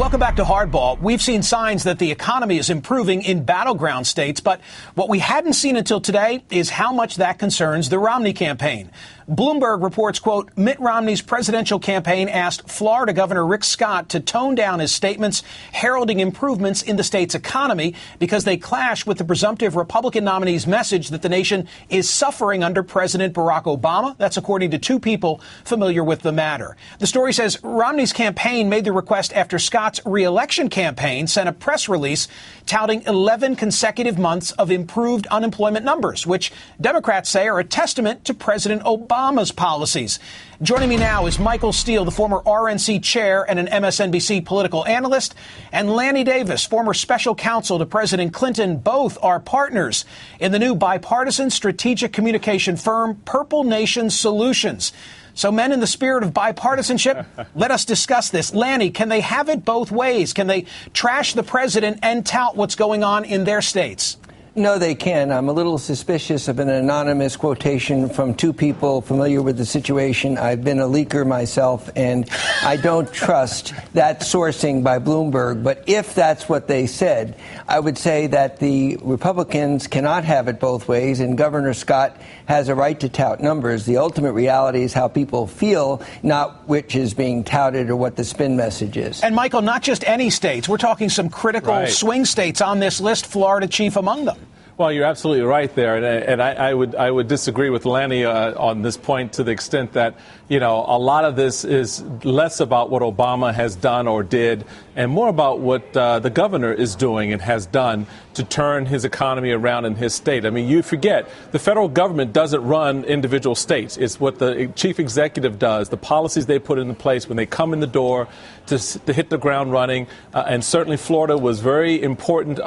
Welcome back to Hardball. We've seen signs that the economy is improving in battleground states, but what we hadn't seen until today is how much that concerns the Romney campaign. Bloomberg reports, quote, Mitt Romney's presidential campaign asked Florida Governor Rick Scott to tone down his statements heralding improvements in the state's economy because they clash with the presumptive Republican nominee's message that the nation is suffering under President Barack Obama. That's according to two people familiar with the matter. The story says Romney's campaign made the request after Scott's re-election campaign sent a press release touting 11 consecutive months of improved unemployment numbers, which Democrats say are a testament to President Obama's policies. Joining me now is Michael Steele, the former RNC chair and an MSNBC political analyst, and Lanny Davis, former special counsel to President Clinton. Both are partners in the new bipartisan strategic communication firm, Purple Nation Solutions. So, men, in the spirit of bipartisanship, let us discuss this. Lanny, can they have it both ways? Can they trash the president and tout what's going on in their states? No, they can. I'm a little suspicious of an anonymous quotation from two people familiar with the situation. I've been a leaker myself, and I don't trust that sourcing by Bloomberg. But if that's what they said, I would say that the Republicans cannot have it both ways, and Governor Scott has a right to tout numbers. The ultimate reality is how people feel, not which is being touted or what the spin message is. And, Michael, not just any states. We're talking some critical swing states on this list, Florida chief among them. Well, you're absolutely right there, and I would disagree with Lanny on this point to the extent that, you know, a lot of this is less about what Obama has done or did and more about what the governor is doing and has done to turn his economy around in his state. I mean, you forget, the federal government doesn't run individual states. It's what the chief executive does, the policies they put into place when they come in the door to hit the ground running. And certainly Florida was very important,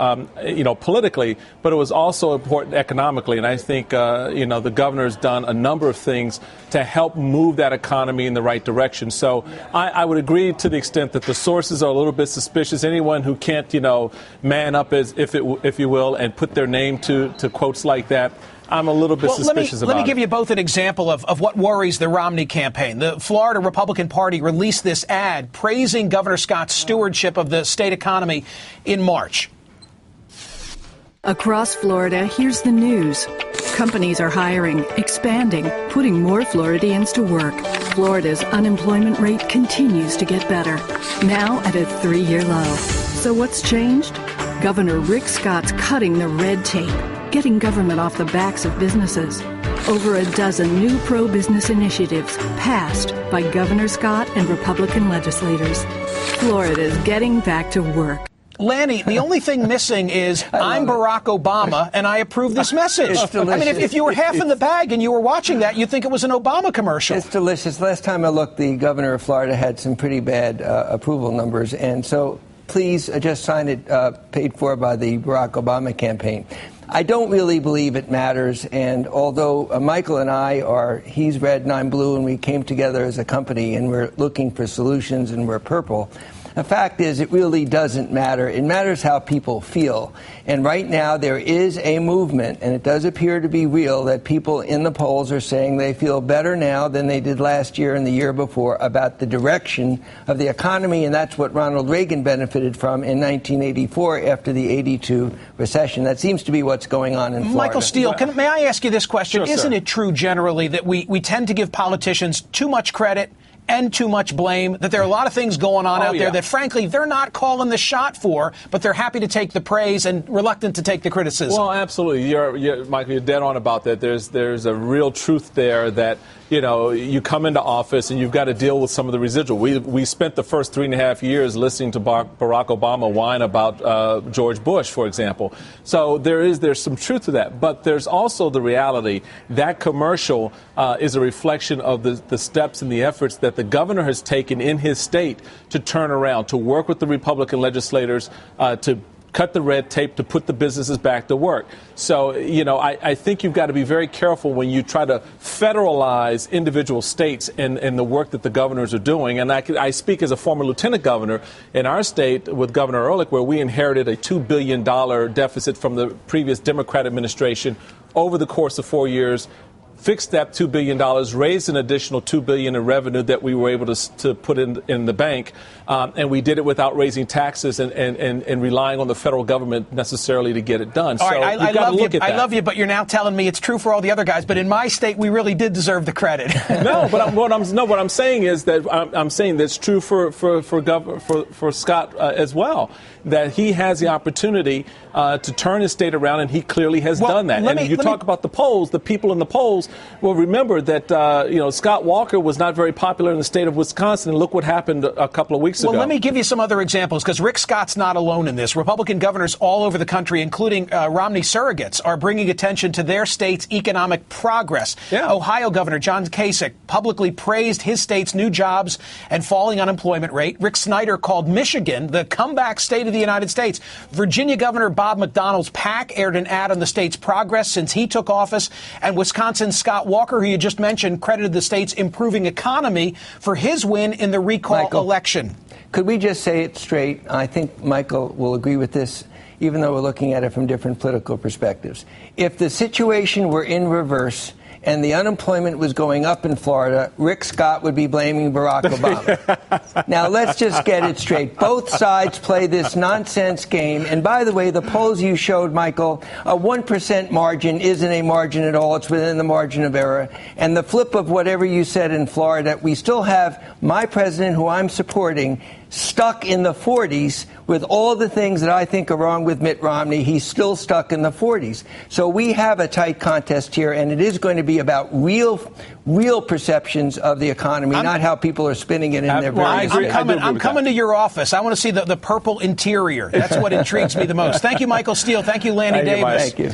politically, but it was also important economically. And I think, the governor's done a number of things to help move that economy in the right direction. So I would agree to the extent that the sources are a little bit suspicious. Anyone who can't, man up, as if you will, and put their name to quotes like that, I'm a little bit suspicious about it. Let me give you both an example of what worries the Romney campaign. The Florida Republican Party released this ad praising Governor Scott's stewardship of the state economy in March. Across Florida, here's the news. Companies are hiring, expanding, putting more Floridians to work. Florida's unemployment rate continues to get better, now at a 3-year low. So what's changed? Governor Rick Scott's cutting the red tape, getting government off the backs of businesses. Over a dozen new pro-business initiatives passed by Governor Scott and Republican legislators. Florida's getting back to work. Lanny, the only thing missing is I'm Barack Obama and I approve this message. It's delicious. I mean, if you were half in the bag and you were watching that, you'd think it was an Obama commercial. It's delicious. Last time I looked, the governor of Florida had some pretty bad approval numbers. And so please just sign it paid for by the Barack Obama campaign. I don't really believe it matters. And although Michael and he's red and I'm blue, and we came together as a company and we're looking for solutions and we're purple. The fact is, it really doesn't matter. It matters how people feel. And right now, there is a movement, and it does appear to be real, that people in the polls are saying they feel better now than they did last year and the year before about the direction of the economy, and that's what Ronald Reagan benefited from in 1984 after the 82 recession. That seems to be what's going on in Florida. Michael Steele, may I ask you this question? Sure, Isn't sir. it true generally that we tend to give politicians too much credit and too much blame, that there are a lot of things going on out there that, frankly, they're not calling the shot for, but they're happy to take the praise and reluctant to take the criticism? Well, absolutely. Michael, you're dead on about that. There's a real truth there that, you come into office and you've got to deal with some of the residual. We spent the first 3.5 years listening to Barack Obama whine about George Bush, for example. So there's some truth to that. But there's also the reality that commercial is a reflection of the steps and the efforts that the governor has taken in his state to turn around, to work with the Republican legislators, to cut the red tape, to put the businesses back to work. So, I think you've got to be very careful when you try to federalize individual states and the work that the governors are doing. And I speak as a former lieutenant governor in our state with Governor Ehrlich, where we inherited a $2 billion deficit from the previous Democrat administration over the course of 4 years. fixed that $2 billion, raised an additional $2 billion in revenue that we were able to put in the bank. And we did it without raising taxes and relying on the federal government necessarily to get it done. All so right, I love you, but you're now telling me it's true for all the other guys. But in my state, we really did deserve the credit. No, but what I'm saying is that I'm saying that's true for Scott as well. That he has the opportunity to turn his state around, and he clearly has done that. And you talk about the polls, the people in the polls. Well, remember that Scott Walker was not very popular in the state of Wisconsin. And look what happened a couple of weeks ago. Well, let me give you some other examples, because Rick Scott's not alone in this. Republican governors all over the country, including Romney surrogates, are bringing attention to their state's economic progress. Yeah. Ohio Governor John Kasich publicly praised his state's new jobs and falling unemployment rate. Rick Snyder called Michigan the comeback state of the United States. Virginia Governor Bob McDonnell's PAC aired an ad on the state's progress since he took office. And Wisconsin's Scott Walker, who you just mentioned, credited the state's improving economy for his win in the recall election. Could we just say it straight? I think Michael will agree with this, even though we're looking at it from different political perspectives. If the situation were in reverse and the unemployment was going up in Florida, Rick Scott would be blaming Barack Obama. Now, let's just get it straight. Both sides play this nonsense game. And by the way, the polls you showed, Michael, a 1% margin isn't a margin at all. It's within the margin of error. And the flip of whatever you said in Florida, we still have my president, who I'm supporting, stuck in the 40s with all the things that I think are wrong with Mitt Romney. He's still stuck in the 40s. So we have a tight contest here, and it is going to be about real perceptions of the economy, not how people are spinning it in their various ways. I'm coming to your office. I want to see the purple interior. That's what intrigues me the most. Thank you, Michael Steele. Thank you, Lanny Davis. Thank you.